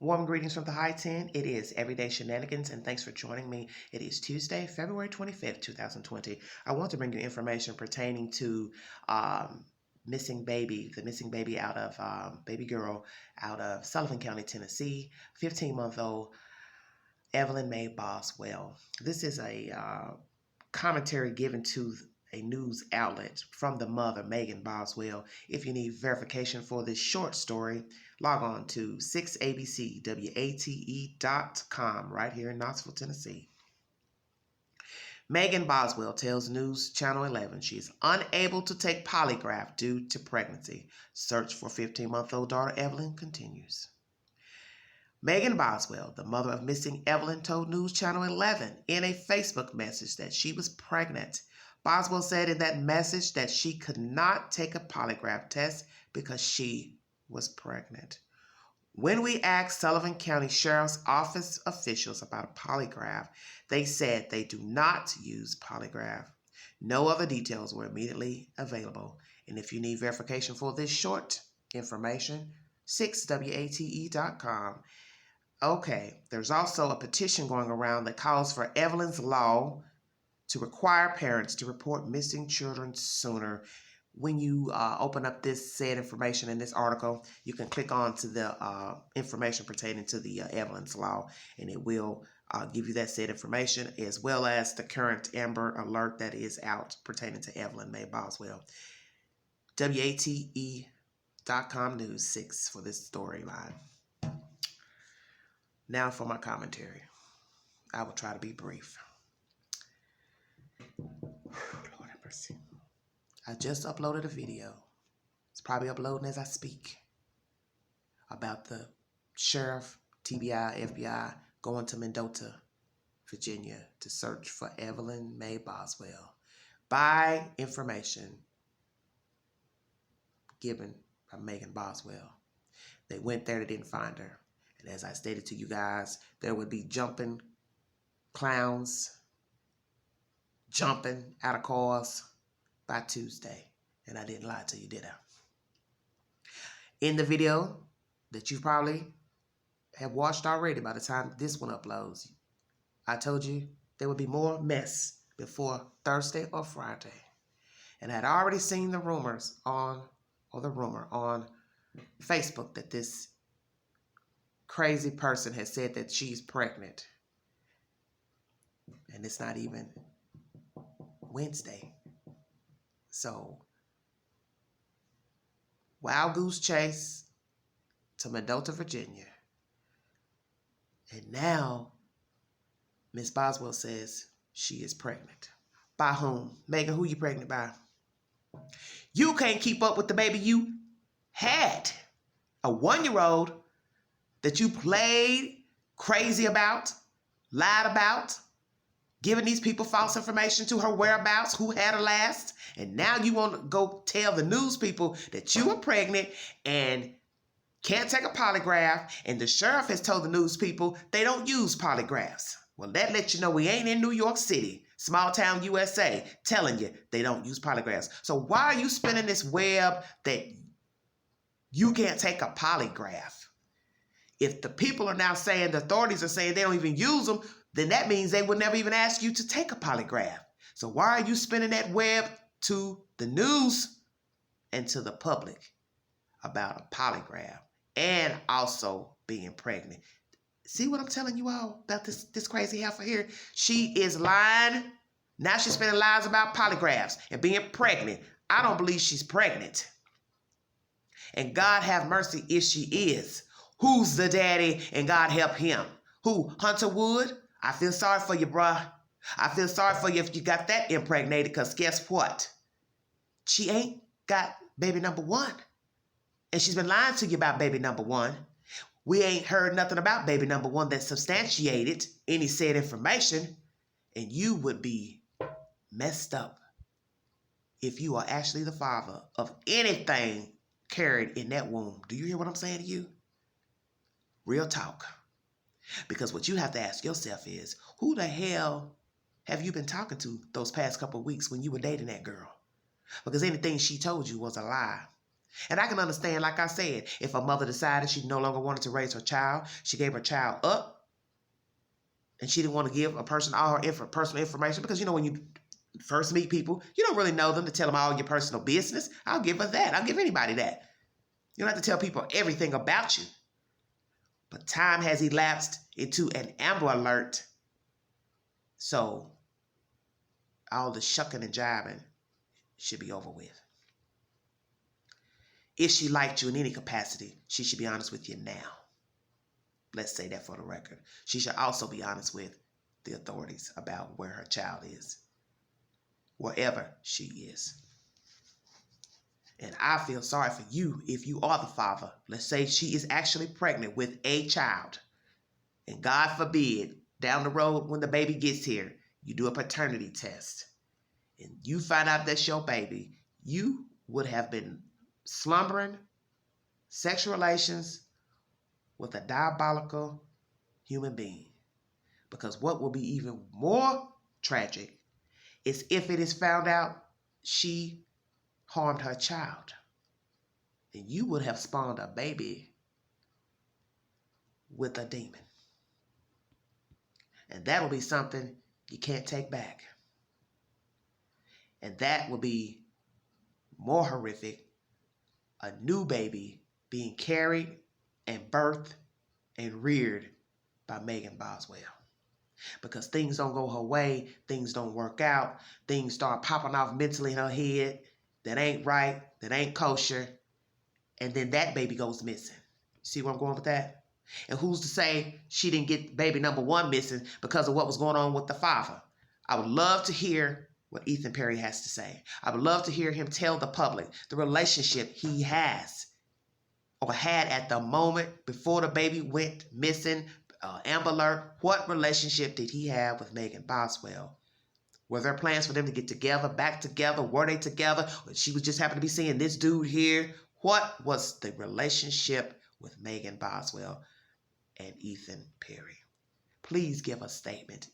Warm greetings from the High 10. It is Everyday Shenanigans, and thanks for joining me. It is Tuesday, February 25th, 2020. I want to bring you information pertaining to missing baby, the missing baby out of baby girl out of Sullivan County, Tennessee, 15-month-old Evelyn Mae Boswell. This is a commentary given to a news outlet from the mother, Megan Boswell. If you need verification for this short story, log on to 6abcwate.com right here in Knoxville, Tennessee. Megan Boswell tells News Channel 11 she is unable to take polygraph due to pregnancy. Search for 15-month-old daughter Evelyn continues. Megan Boswell, the mother of missing Evelyn, told News Channel 11 in a Facebook message that she was pregnant. Boswell said in that message that she could not take a polygraph test because she was pregnant. When we asked Sullivan County Sheriff's Office officials about a polygraph, they said they do not use polygraph. No other details were immediately available. And if you need verification for this short information, 6wate.com. Okay, there's also a petition going around that calls for Evelyn's Law to require parents to report missing children sooner. When you open up this said information in this article, you can click on to the information pertaining to the Evelyn's Law, and it will give you that said information as well as the current Amber Alert that is out pertaining to Evelyn Mae Boswell. WATE.com News 6 for this storyline. Now for my commentary. I will try to be brief. Lord have mercy. I just uploaded a video. It's probably uploading as I speak about the sheriff, TBI, FBI going to Mendota, Virginia to search for Evelyn Mae Boswell by information given by Megan Boswell. They went there, they didn't find her. And as I stated to you guys, there would be jumping clowns, jumping out of cars by Tuesday. And I didn't lie to you, did I? In the video that you probably have watched already by the time this one uploads, I told you there would be more mess before Thursday or Friday. And I had already seen the rumor on Facebook that this crazy person has said that she's pregnant. And it's not even Wednesday. So, wild goose chase to Mendota, Virginia. And now, Miss Boswell says she is pregnant. By whom? Megan, who you pregnant by? You can't keep up with the baby you had. A 1-year-old that you played crazy about, lied about, giving these people false information to her whereabouts, who had her last, and now you want to go tell the news people that you were pregnant and can't take a polygraph, and the sheriff has told the news people they don't use polygraphs. Well, that lets you know we ain't in New York City, small town USA, telling you they don't use polygraphs. So why are you spinning this web that you can't take a polygraph? If the people are now saying, the authorities are saying they don't even use them, then that means they would never even ask you to take a polygraph. So why are you spinning that web to the news and to the public about a polygraph and also being pregnant? See what I'm telling you all about this crazy heifer here? She is lying. Now she's spinning lies about polygraphs and being pregnant. I don't believe she's pregnant. And God have mercy if she is. Who's the daddy and God help him? Who? Hunter Wood? I feel sorry for you, bruh. I feel sorry for you if you got that impregnated, because guess what? She ain't got baby number one. And she's been lying to you about baby number one. We ain't heard nothing about baby number one that substantiated any said information. And you would be messed up if you are actually the father of anything carried in that womb. Do you hear what I'm saying to you? Real talk. Because what you have to ask yourself is, who the hell have you been talking to those past couple of weeks when you were dating that girl? Because anything she told you was a lie. And I can understand, like I said, if a mother decided she no longer wanted to raise her child, she gave her child up, and she didn't want to give a person all her personal information, because, when you first meet people, you don't really know them to tell them all your personal business. I'll give her that. I'll give anybody that. You don't have to tell people everything about you. But time has elapsed into an Amber Alert. So all the shucking and jiving should be over with. If she liked you in any capacity, she should be honest with you now. Let's say that for the record. She should also be honest with the authorities about where her child is, wherever she is. And I feel sorry for you if you are the father. Let's say she is actually pregnant with a child. And God forbid, down the road when the baby gets here, you do a paternity test. And you find out that's your baby. You would have been slumbering, sexual relations with a diabolical human being. Because what will be even more tragic is if it is found out she harmed her child. And you would have spawned a baby with a demon. And that will be something you can't take back. And that will be more horrific, a new baby being carried and birthed and reared by Megan Boswell. Because things don't go her way, things don't work out, things start popping off mentally in her head that ain't right, that ain't kosher, and then that baby goes missing. See where I'm going with that? And who's to say she didn't get baby number one missing because of what was going on with the father? I would love to hear what Ethan Perry has to say. I would love to hear him tell the public the relationship he has or had at the moment before the baby went missing, Amber Alert. What relationship did he have with Megan Boswell? Were there plans for them to get together, back together? Were they together? Or she was just happened to be seeing this dude here? What was the relationship with Megan Boswell and Ethan Perry? Please give a statement.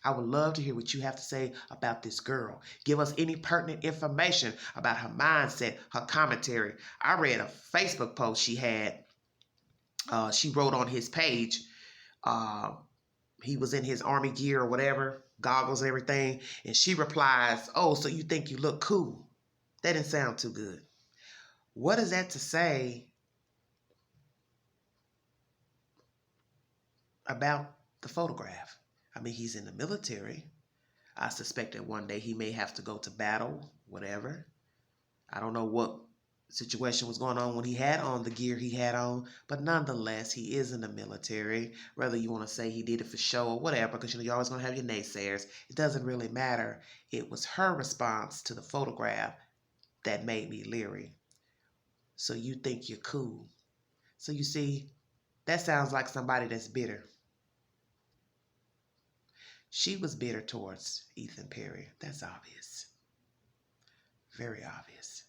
I would love to hear what you have to say about this girl. Give us any pertinent information about her mindset, her commentary. I read a Facebook post she had. She wrote on his page. He was in his army gear or whatever, goggles and everything. And she replies, "Oh, so you think you look cool?" That didn't sound too good. What is that to say about the photograph? I mean, he's in the military. I suspect that one day he may have to go to battle, whatever. I don't know what situation was going on when he had on the gear he had on, but nonetheless, he is in the military. Whether you want to say he did it for show or whatever, because you're always going to have your naysayers, it doesn't really matter. It was her response to the photograph that made me leery. So you think you're cool. So you see, that sounds like somebody that's bitter. She was bitter towards Ethan Perry. That's obvious. Very obvious.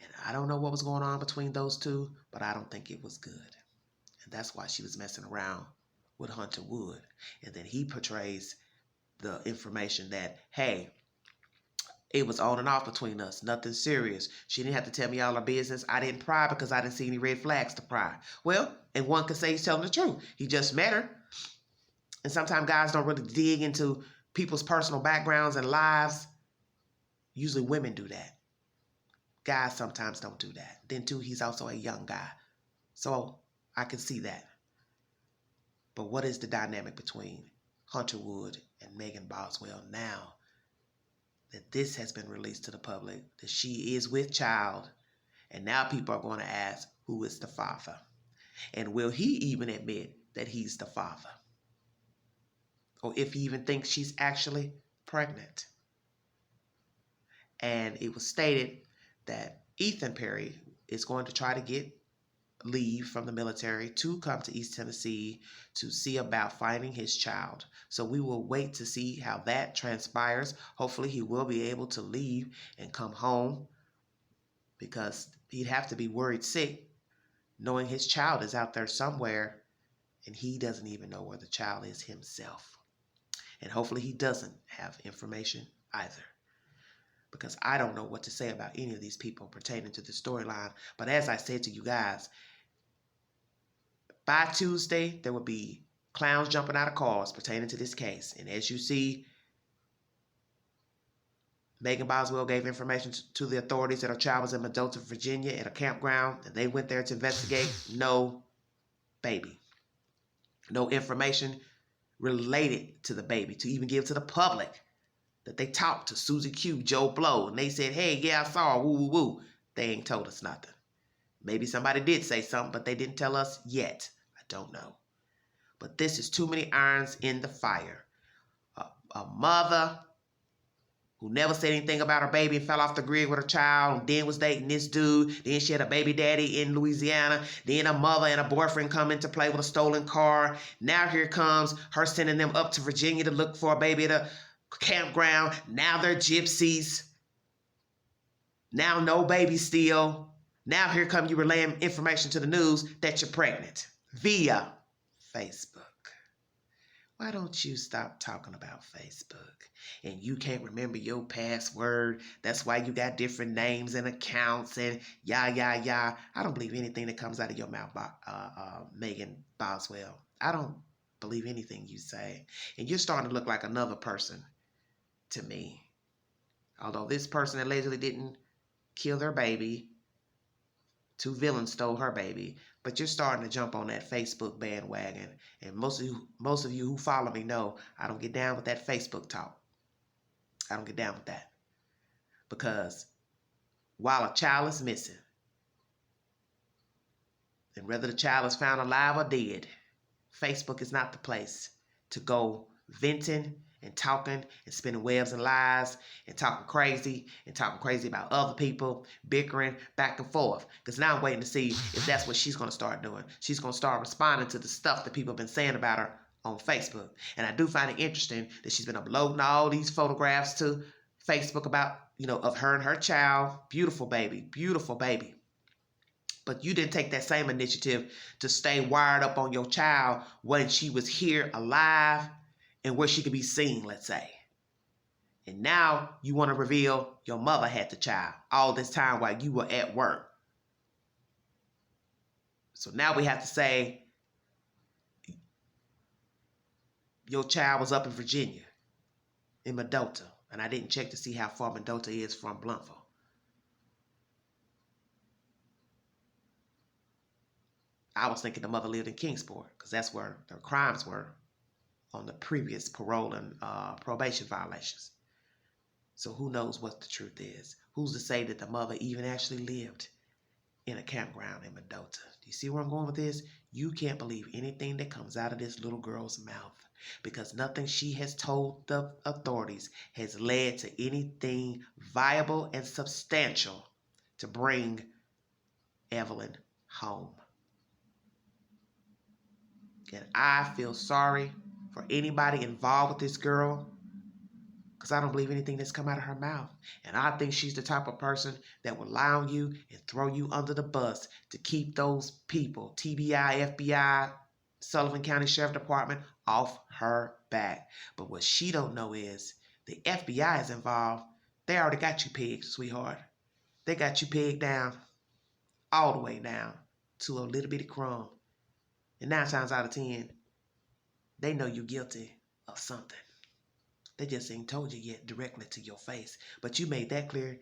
And I don't know what was going on between those two, but I don't think it was good. And that's why she was messing around with Hunter Wood. And then he portrays the information that, hey, it was on and off between us. Nothing serious. She didn't have to tell me all her business. I didn't pry because I didn't see any red flags to pry. Well, and one could say he's telling the truth. He just met her. And sometimes guys don't really dig into people's personal backgrounds and lives. Usually women do that. Guys sometimes don't do that. Then too, he's also a young guy. So I can see that. But what is the dynamic between Hunter Wood and Megan Boswell now that this has been released to the public, that she is with child, and now people are going to ask, who is the father? And will he even admit that he's the father? Or if he even thinks she's actually pregnant. And it was stated that Ethan Perry is going to try to get leave from the military to come to East Tennessee to see about finding his child. So we will wait to see how that transpires. Hopefully he will be able to leave and come home, because he'd have to be worried sick knowing his child is out there somewhere and he doesn't even know where the child is himself. And hopefully he doesn't have information either. because I don't know what to say about any of these people pertaining to the storyline. But as I said to you guys, by Tuesday, there will be clowns jumping out of cars pertaining to this case. And as you see, Megan Boswell gave information to the authorities that her child was in Mendota, Virginia at a campground, and they went there to investigate. No baby. No information related to the baby to even give to the public. That they talked to Susie Q, Joe Blow, and they said, hey, yeah, I saw her, woo, woo, woo. They ain't told us nothing. Maybe somebody did say something, but they didn't tell us yet. I don't know. But this is too many irons in the fire. A mother who never said anything about her baby and fell off the grid with her child, and then was dating this dude. Then she had a baby daddy in Louisiana. Then a mother and a boyfriend come into play with a stolen car. Now here comes her sending them up to Virginia to look for a baby at a campground. Now they're gypsies. Now no baby still. Now here come you relaying information to the news that you're pregnant via Facebook. Why don't you stop talking about Facebook? And you can't remember your password. That's why you got different names and accounts and yah. I don't believe anything that comes out of your mouth, Megan Boswell. I don't believe anything you say. And you're starting to look like another person to me. Although this person allegedly didn't kill their baby, two villains stole her baby, but you're starting to jump on that Facebook bandwagon. And most of you who follow me know I don't get down with that Facebook talk. I don't get down with that. Because while a child is missing, and whether the child is found alive or dead, Facebook is not the place to go venting and talking and spinning webs and lies and talking crazy about other people, bickering back and forth. Because now I'm waiting to see if that's what she's going to start doing. She's going to start responding to the stuff that people have been saying about her on Facebook. And I do find it interesting that she's been uploading all these photographs to Facebook about, of her and her child. Beautiful baby. But you didn't take that same initiative to stay wired up on your child when she was here alive and where she could be seen, let's say. And now you want to reveal your mother had the child all this time while you were at work. So now we have to say your child was up in Virginia, in Mendota. And I didn't check to see how far Mendota is from Bluntful. I was thinking the mother lived in Kingsport because that's where their crimes were on the previous parole and probation violations. So who knows what the truth is? Who's to say that the mother even actually lived in a campground in Mendota? Do you see where I'm going with this? You can't believe anything that comes out of this little girl's mouth because nothing she has told the authorities has led to anything viable and substantial to bring Evelyn home. And I feel sorry for anybody involved with this girl because I don't believe anything that's come out of her mouth. And I think she's the type of person that will lie on you and throw you under the bus to keep those people, TBI, FBI, Sullivan County Sheriff Department, off her back. But what she don't know is the FBI is involved. They already got you pegged, sweetheart. They got you pegged down, all the way down to a little bitty crumb. And 9 times out of 10, they know you're guilty of something. They just ain't told you yet directly to your face. But you made that clear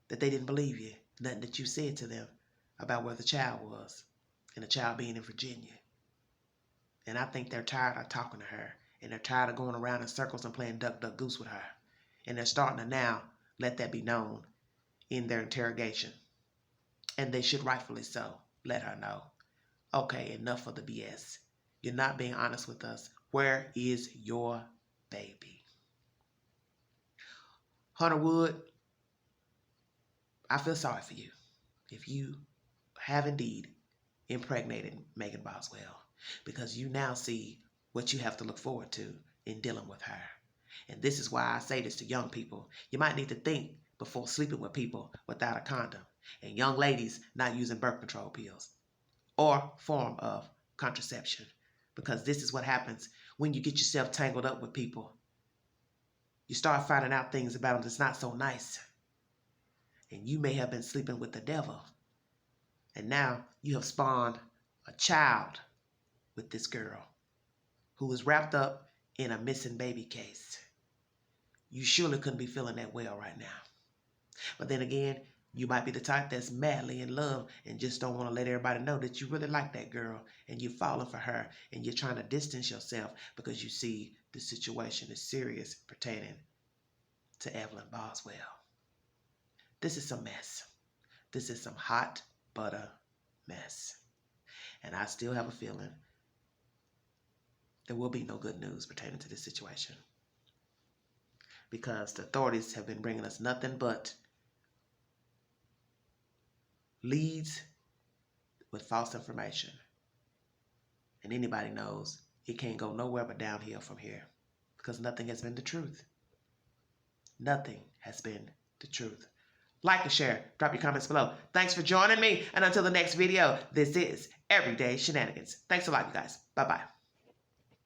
that they didn't believe you. Nothing that you said to them about where the child was and the child being in Virginia. And I think they're tired of talking to her. And they're tired of going around in circles and playing duck, duck, goose with her. And they're starting to now let that be known in their interrogation. And they should rightfully so let her know. Okay, enough of the BS. You're not being honest with us. Where is your baby? Hunter Wood, I feel sorry for you if you have indeed impregnated Megan Boswell because you now see what you have to look forward to in dealing with her. And this is why I say this to young people. You might need to think before sleeping with people without a condom. And young ladies not using birth control pills or form of contraception. Because this is what happens when you get yourself tangled up with people You start finding out things about him that's not so nice. And you may have been sleeping with the devil. And now you have spawned a child with this girl who is wrapped up in a missing baby case. You surely couldn't be feeling that well right now. But then again, you might be the type that's madly in love and just don't want to let everybody know that you really like that girl and you're falling for her and you're trying to distance yourself because you see the situation is serious pertaining to Evelyn Boswell. This is some mess. This is some hot butter mess. And I still have a feeling there will be no good news pertaining to this situation, because the authorities have been bringing us nothing but leads with false information. And anybody knows it can't go nowhere but downhill from here, because nothing has been the truth. Nothing has been the truth. Like and share. Drop your comments below. Thanks for joining me. And until the next video, this is Everyday Shenanigans. Thanks a lot, you guys. Bye-bye.